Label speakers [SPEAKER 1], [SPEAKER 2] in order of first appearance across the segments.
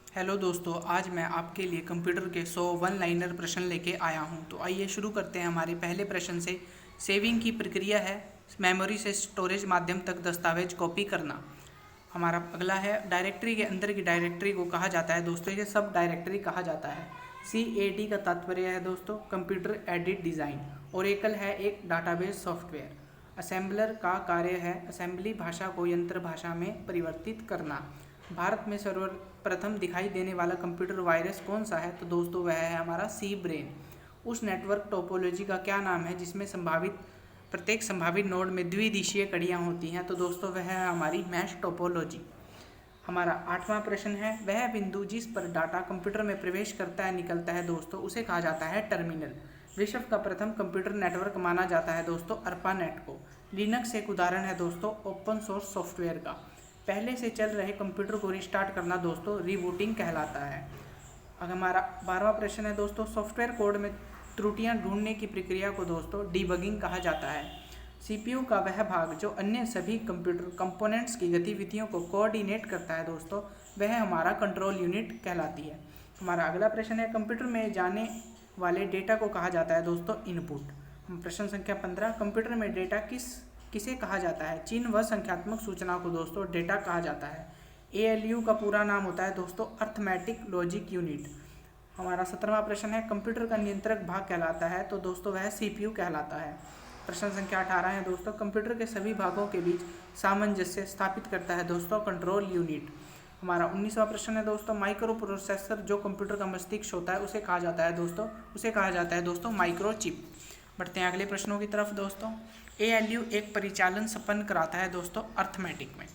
[SPEAKER 1] Hello दोस्तों, आज मैं आपके लिए कंप्यूटर के 100 वन लाइनर प्रश्न लेके आया हूं। तो आइए शुरू करते हैं हमारे पहले प्रश्न से। सेविंग की प्रक्रिया है मेमोरी से स्टोरेज माध्यम तक दस्तावेज कॉपी करना। हमारा अगला है डायरेक्टरी के अंदर की डायरेक्टरी को कहा जाता है दोस्तों, ये सब डायरेक्टरी कहा जाता है। CAD का तात्पर्य है दोस्तों कंप्यूटर एडेड डिज़ाइन। ओरेकल है एक डाटाबेस सॉफ्टवेयर। असेंबलर का कार्य है असेंबली भाषा को यंत्र भाषा में परिवर्तित करना। भारत में सर्वप्रथम दिखाई देने वाला कंप्यूटर वायरस कौन सा है? तो दोस्तों वह है हमारा सी ब्रेन। उस नेटवर्क टोपोलॉजी का क्या नाम है जिसमें प्रत्येक संभावित नोड में द्विदिशीय कड़ियाँ होती हैं? तो दोस्तों वह है हमारी मैश टोपोलॉजी। हमारा 8वां प्रश्न है वह बिंदु जिस पर डाटा कंप्यूटर में प्रवेश करता है निकलता है दोस्तों, उसे कहा जाता है टर्मिनल। विश्व का प्रथम कंप्यूटर नेटवर्क माना जाता है दोस्तों ARPANET को। लिनक्स एक उदाहरण है दोस्तों ओपन सोर्स सॉफ्टवेयर का। पहले से चल रहे कंप्यूटर को रिस्टार्ट करना दोस्तों रीबूटिंग कहलाता है। अगर हमारा 12वां प्रश्न है दोस्तों सॉफ्टवेयर कोड में त्रुटियां ढूंढने की प्रक्रिया को दोस्तों डीबगिंग कहा जाता है। CPU का वह भाग जो अन्य सभी कंप्यूटर कंपोनेंट्स की गतिविधियों को कोऑर्डिनेट करता है दोस्तों, वह हमारा कंट्रोल यूनिट कहलाती है। हमारा अगला प्रश्न है कंप्यूटर में जाने वाले डेटा को कहा जाता है दोस्तों इनपुट। प्रश्न संख्या 15 कंप्यूटर में डेटा किसे कहा जाता है? चिन्ह व संख्यात्मक सूचना को दोस्तों डेटा कहा जाता है। ALU का पूरा नाम होता है दोस्तों अर्थमेटिक लॉजिक यूनिट। हमारा 17वां प्रश्न है कंप्यूटर का नियंत्रक भाग कहलाता है, तो दोस्तों वह CPU कहलाता है। प्रश्न संख्या 18 है दोस्तों कंप्यूटर के सभी भागों के बीच सामंजस्य स्थापित करता है दोस्तों कंट्रोल यूनिट। हमारा 19वां प्रश्न है दोस्तों माइक्रो प्रोसेसर जो कंप्यूटर का मस्तिष्क होता है उसे कहा जाता है दोस्तों माइक्रोचिप। बढ़ते हैं अगले प्रश्नों की तरफ दोस्तों। ALU एक परिचालन संपन्न कराता है दोस्तों अर्थमेटिक में।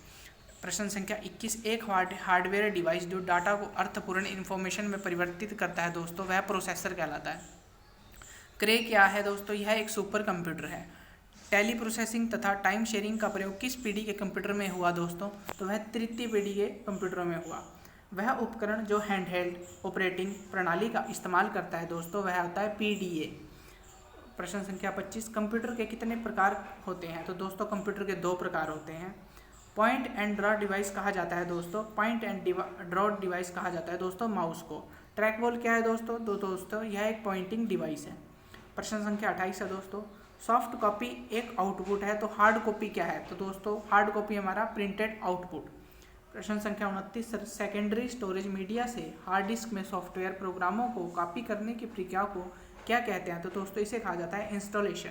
[SPEAKER 1] प्रश्न संख्या 21 एक हार्डवेयर डिवाइस जो डाटा को अर्थपूर्ण इन्फॉर्मेशन में परिवर्तित करता है दोस्तों वह प्रोसेसर कहलाता है। क्रे क्या है दोस्तों? यह एक सुपर कंप्यूटर है। टेली प्रोसेसिंग तथा टाइम शेयरिंग का प्रयोग किस पीढ़ी के कंप्यूटर में हुआ दोस्तों? तो वह तृतीय पीढ़ी के कंप्यूटरों में हुआ। वह उपकरण जो हैंडहेल्ड ऑपरेटिंग प्रणाली का इस्तेमाल करता है दोस्तों वह होता है PDA। प्रश्न संख्या 25 कंप्यूटर के कितने प्रकार होते हैं? तो दोस्तों कंप्यूटर के 2 प्रकार होते हैं। पॉइंट एंड ड्रॉ डिवाइस कहा जाता है दोस्तों माउस को। ट्रैक बॉल क्या है दोस्तों? तो दोस्तों यह एक पॉइंटिंग डिवाइस है। प्रश्न संख्या 28 है दोस्तों सॉफ्ट कॉपी एक आउटपुट है, तो हार्ड कॉपी क्या है? तो दोस्तों हार्ड कॉपी हमारा प्रिंटेड आउटपुट। प्रश्न संख्या 29 सेकेंडरी स्टोरेज मीडिया से हार्ड डिस्क में सॉफ्टवेयर प्रोग्रामों को कॉपी करने की प्रक्रिया को क्या कहते हैं? तो दोस्तों इसे कहा जाता है इंस्टॉलेशन।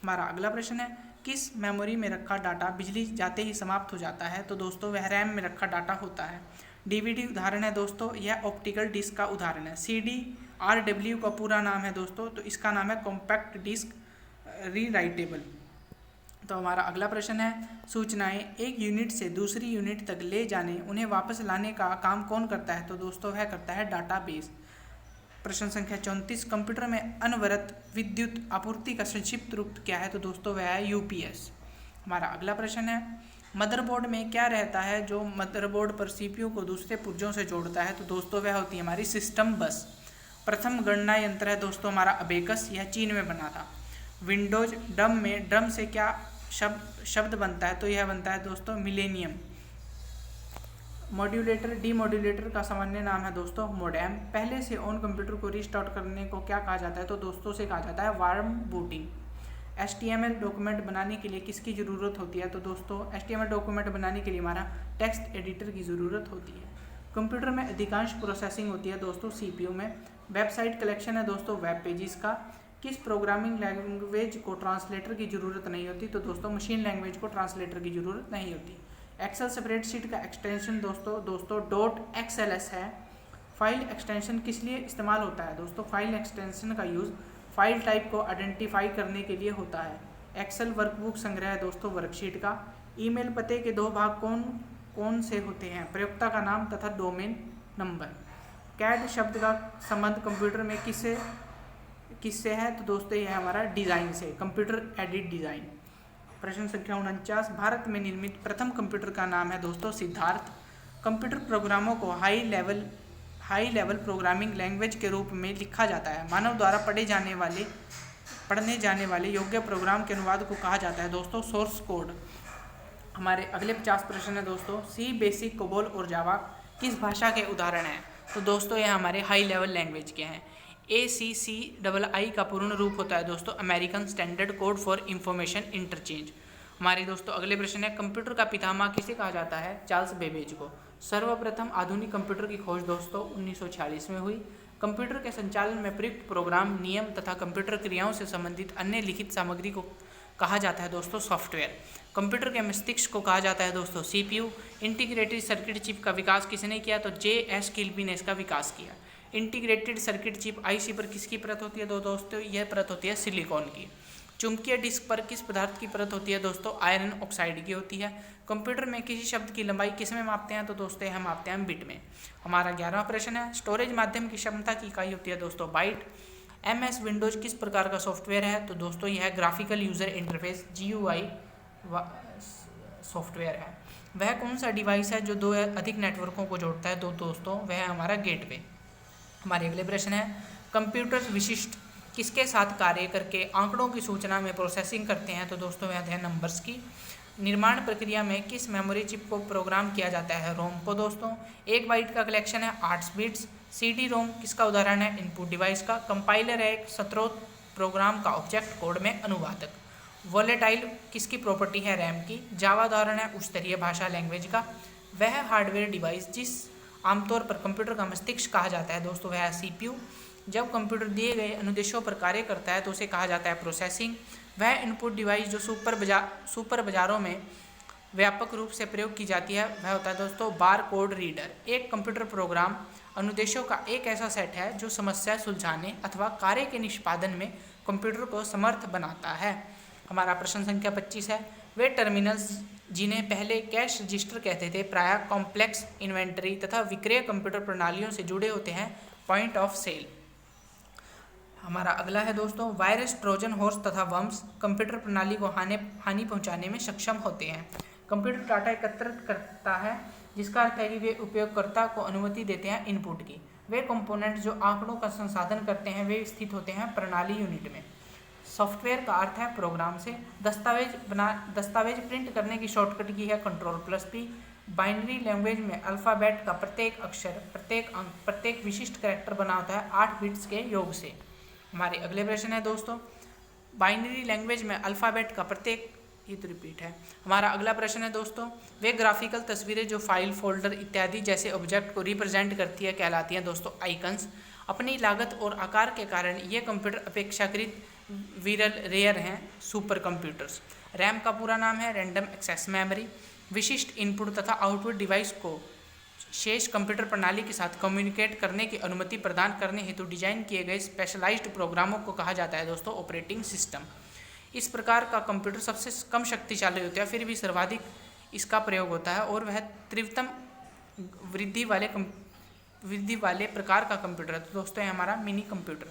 [SPEAKER 1] हमारा अगला प्रश्न है किस मेमोरी में रखा डाटा बिजली जाते ही समाप्त हो जाता है? तो दोस्तों वह रैम में रखा डाटा होता है। DVD उदाहरण है दोस्तों, यह ऑप्टिकल डिस्क का उदाहरण है। CDRW का पूरा नाम है दोस्तों, तो इसका नाम है कॉम्पैक्ट डिस्क रीराइटेबल। तो हमारा अगला प्रश्न है सूचनाएं एक यूनिट से दूसरी यूनिट तक ले जाने उन्हें वापस लाने का काम कौन करता है? तो दोस्तों वह करता है डाटाबेस। प्रश्न संख्या 34 कंप्यूटर में अनवरत विद्युत आपूर्ति का संक्षिप्त रूप क्या है? तो दोस्तों वह है UPS। हमारा अगला प्रश्न है मदरबोर्ड में क्या रहता है जो मदरबोर्ड पर CPU को दूसरे पुर्जों से जोड़ता है? तो दोस्तों वह होती है हमारी सिस्टम बस। प्रथम गणना यंत्र है दोस्तों हमारा अबेकस, यह चीन में बना था। विंडोज ड्रम से क्या शब्द बनता है? तो यह बनता है दोस्तों मिलेनियम। मॉड्यूलेटर डीमॉड्यूलेटर का सामान्य नाम है दोस्तों मोडेम। पहले से ऑन कंप्यूटर को रिस्टार्ट करने को क्या कहा जाता है? तो दोस्तों से कहा जाता है वार्म बूटिंग। HTML डॉक्यूमेंट बनाने के लिए किसकी ज़रूरत होती है? तो दोस्तों HTML डॉक्यूमेंट बनाने के लिए हमारा टेक्स्ट एडिटर की ज़रूरत होती है। कंप्यूटर में अधिकांश प्रोसेसिंग होती है दोस्तों CPU में। वेबसाइट कलेक्शन है दोस्तों वेब पेजेस का। किस प्रोग्रामिंग लैंग्वेज को ट्रांसलेटर की ज़रूरत नहीं होती? तो दोस्तों मशीन लैंग्वेज को ट्रांसलेटर की ज़रूरत नहीं होती। एक्सेल स्प्रेडशीट का एक्सटेंशन दोस्तों .xls है। फाइल एक्सटेंशन किस लिए इस्तेमाल होता है? दोस्तों फाइल एक्सटेंशन का यूज़ फाइल टाइप को आइडेंटिफाई करने के लिए होता है। एक्सेल वर्कबुक संग्रह है दोस्तों वर्कशीट का। ईमेल पते के 2 भाग कौन से होते हैं? प्रयोक्ता का नाम तथा डोमेन नंबर। कैड शब्द का संबंध कंप्यूटर में किससे है? तो दोस्तों यह हमारा डिज़ाइन से, कंप्यूटर एडेड डिज़ाइन। प्रश्न संख्या 49 भारत में निर्मित प्रथम कंप्यूटर का नाम है दोस्तों सिद्धार्थ। कंप्यूटर प्रोग्रामों को हाई लेवल प्रोग्रामिंग लैंग्वेज के रूप में लिखा जाता है। मानव द्वारा पढ़ने जाने वाले योग्य प्रोग्राम के अनुवाद को कहा जाता है दोस्तों सोर्स कोड। हमारे अगले 50 प्रश्न है दोस्तों सी बेसिक कोबोल और जावा किस भाषा के उदाहरण हैं? तो दोस्तों यह हमारे हाई लेवल लैंग्वेज के हैं। ACCII का पूर्ण रूप होता है दोस्तों American standard code for information interchange. हमारे दोस्तों अगले प्रश्न है, कंप्यूटर का पितामह किसे कहा जाता है? चार्ल्स बेबेज को। सर्वप्रथम आधुनिक कंप्यूटर की खोज दोस्तों 1946 में हुई। कंप्यूटर के संचालन में प्रयुक्त प्रोग्राम, नियम तथा कंप्यूटर क्रियाओं से संबंधित अन्य लिखित सामग्री को कहा जाता है दोस्तों सॉफ्टवेयर। कंप्यूटर के मस्तिष्क को कहा जाता है दोस्तों CPU। इंटीग्रेटेड सर्किट चिप का विकास किसने किया? तो JS किल्बी ने इसका विकास किया। इंटीग्रेटेड सर्किट चिप IC पर किसकी परत होती है? दोस्तों यह परत होती है सिलिकॉन की। चुंबकीय डिस्क पर किस पदार्थ की परत होती है? दोस्तों आयरन ऑक्साइड की होती है। कंप्यूटर में किसी शब्द की लंबाई किस में मापते हैं? तो दोस्तों हम मापते हैं बिट में। हमारा 11वां प्रश्न है, स्टोरेज माध्यम की क्षमता की इकाई होती है दोस्तों बाइट। MS विंडोज किस प्रकार का सॉफ्टवेयर है? तो दोस्तों यह graphical user interface GUI software है। वह कौन सा डिवाइस है जो दो या अधिक नेटवर्कों को जोड़ता है? तो दोस्तों वह हमारा गेटवे। हमारे अगले प्रश्न है, कंप्यूटर विशिष्ट किसके साथ कार्य करके आंकड़ों की सूचना में प्रोसेसिंग करते हैं? तो दोस्तों वह है नंबर्स की। निर्माण प्रक्रिया में किस मेमोरी चिप को प्रोग्राम किया जाता है? रोम को दोस्तों। 1 बाइट का कलेक्शन है 8 बिट्स। CD-ROM किसका उदाहरण है? इनपुट डिवाइस का। कंपाइलर है एक स्रोत प्रोग्राम का ऑब्जेक्ट कोड में अनुवादक। वोलेटाइल किसकी प्रॉपर्टी है? रैम की। जावा उदाहरण है उच्चस्तरीय भाषा लैंग्वेज का। वह हार्डवेयर डिवाइस जिस आमतौर पर कंप्यूटर का मस्तिष्क कहा जाता है दोस्तों वह है CPU। जब कंप्यूटर दिए गए अनुदेशों पर कार्य करता है तो उसे कहा जाता है प्रोसेसिंग। वह इनपुट डिवाइस जो सुपर बाजारों में व्यापक रूप से प्रयोग की जाती है वह होता है दोस्तों बार कोड रीडर। एक कंप्यूटर प्रोग्राम अनुदेशों का एक ऐसा सेट है जो समस्या सुलझाने अथवा कार्य के निष्पादन में कंप्यूटर को समर्थ बनाता है। हमारा प्रश्न संख्या 25 है, वे टर्मिनल्स जिन्हें पहले कैश रजिस्टर कहते थे प्रायः कॉम्प्लेक्स इन्वेंटरी तथा विक्रय कंप्यूटर प्रणालियों से जुड़े होते हैं पॉइंट ऑफ सेल। हमारा अगला है दोस्तों, वायरस, ट्रोजन हॉर्स तथा वर्म्स कंप्यूटर प्रणाली को हानि पहुंचाने में सक्षम होते हैं। कंप्यूटर डाटा एकत्रित करता है जिसका अर्थ है कि वे उपयोगकर्ता को अनुमति देते हैं इनपुट की। वे कंपोनेंट जो आंकड़ों का संसाधन करते हैं वे स्थित होते हैं प्रणाली यूनिट में। सॉफ्टवेयर का अर्थ है प्रोग्राम से। दस्तावेज प्रिंट करने की शॉर्टकट की है Ctrl+P। बाइनरी लैंग्वेज में अल्फ़ाबेट का प्रत्येक अक्षर, प्रत्येक अंक, प्रत्येक विशिष्ट कैरेक्टर बना होता है 8 बिट्स के योग से। हमारे अगले प्रश्न है दोस्तों, बाइनरी लैंग्वेज में अल्फ़ाबेट का प्रत्येक, ये तो रिपीट है। हमारा अगला प्रश्न है दोस्तों, वे ग्राफिकल तस्वीरें जो फाइल, फोल्डर इत्यादि जैसे ऑब्जेक्ट को रिप्रेजेंट करती है कहलाती हैं दोस्तों आइकन्स। अपनी लागत और आकार के कारण ये कंप्यूटर अपेक्षाकृत विरल रेयर हैं सुपर कंप्यूटर्स। रैम का पूरा नाम है रैंडम एक्सेस मेमोरी। विशिष्ट इनपुट तथा आउटपुट डिवाइस को शेष कंप्यूटर प्रणाली के साथ कम्युनिकेट करने की अनुमति प्रदान करने हेतु डिजाइन किए गए स्पेशलाइज्ड प्रोग्रामों को कहा जाता है दोस्तों ऑपरेटिंग सिस्टम। इस प्रकार का कंप्यूटर सबसे कम शक्तिशाली होता है फिर भी सर्वाधिक इसका प्रयोग होता है और वह तीव्रतम वृद्धि वाले प्रकार का कंप्यूटर है। तो दोस्तों है हमारा मिनी कंप्यूटर।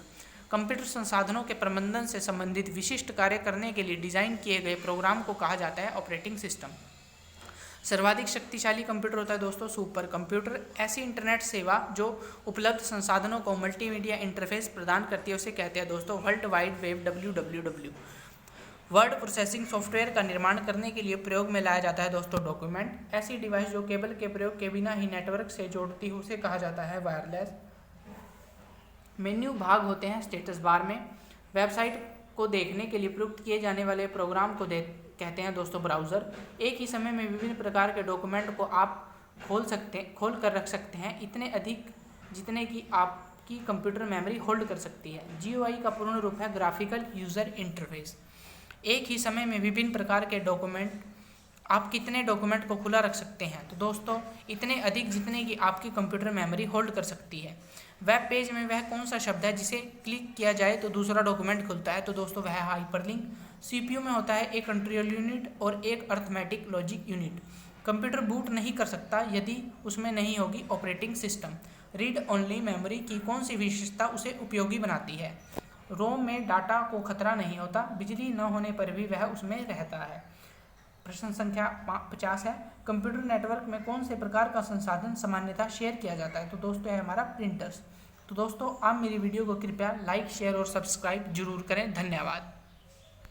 [SPEAKER 1] कंप्यूटर संसाधनों के प्रबंधन से संबंधित विशिष्ट कार्य करने के लिए डिजाइन किए गए प्रोग्राम को कहा जाता है ऑपरेटिंग सिस्टम। सर्वाधिक शक्तिशाली कंप्यूटर होता है दोस्तों सुपर कंप्यूटर। ऐसी इंटरनेट सेवा जो उपलब्ध संसाधनों को मल्टीमीडिया इंटरफेस प्रदान करती है उसे कहते हैं दोस्तों world wide web WWW। Word processing software का निर्माण करने के लिए प्रयोग में लाया जाता है दोस्तों डॉक्यूमेंट। ऐसी डिवाइस जो केबल के प्रयोग के बिना ही नेटवर्क से जोड़ती हो उसे कहा जाता है वायरलेस। मेन्यू भाग होते हैं स्टेटस बार में। वेबसाइट को देखने के लिए प्रयुक्त किए जाने वाले प्रोग्राम को कहते हैं दोस्तों ब्राउज़र। एक ही समय में विभिन्न प्रकार के डॉक्यूमेंट को आप खोल कर रख सकते हैं इतने अधिक जितने कि आपकी कंप्यूटर मेमोरी होल्ड कर सकती है। GUI का पूर्ण रूप है ग्राफिकल यूजर इंटरफेस। एक ही समय में विभिन्न प्रकार के डॉक्यूमेंट, आप कितने डॉक्यूमेंट को खुला रख सकते हैं? तो दोस्तों इतने अधिक जितने कि आपकी कंप्यूटर मेमोरी होल्ड कर सकती है। वेब पेज में वह कौन सा शब्द है जिसे क्लिक किया जाए तो दूसरा डॉक्यूमेंट खुलता है? तो दोस्तों वह हाइपरलिंक। CPU में होता है एक कंट्रोल यूनिट और एक arithmetic logic unit. Computer boot नहीं कर सकता यदि उसमें नहीं होगी operating system. Read only memory की कौन सी विशेषता उसे उपयोगी बनाती है? रोम में डाटा को खतरा नहीं होता, बिजली न होने पर भी वह उसमें रहता है। प्रश्न संख्या 50 है, कंप्यूटर नेटवर्क में कौन से प्रकार का संसाधन सामान्यतः शेयर किया जाता है? तो दोस्तों है हमारा प्रिंटर्स। तो दोस्तों आप मेरी वीडियो को कृपया लाइक, शेयर और सब्सक्राइब जरूर करें। धन्यवाद।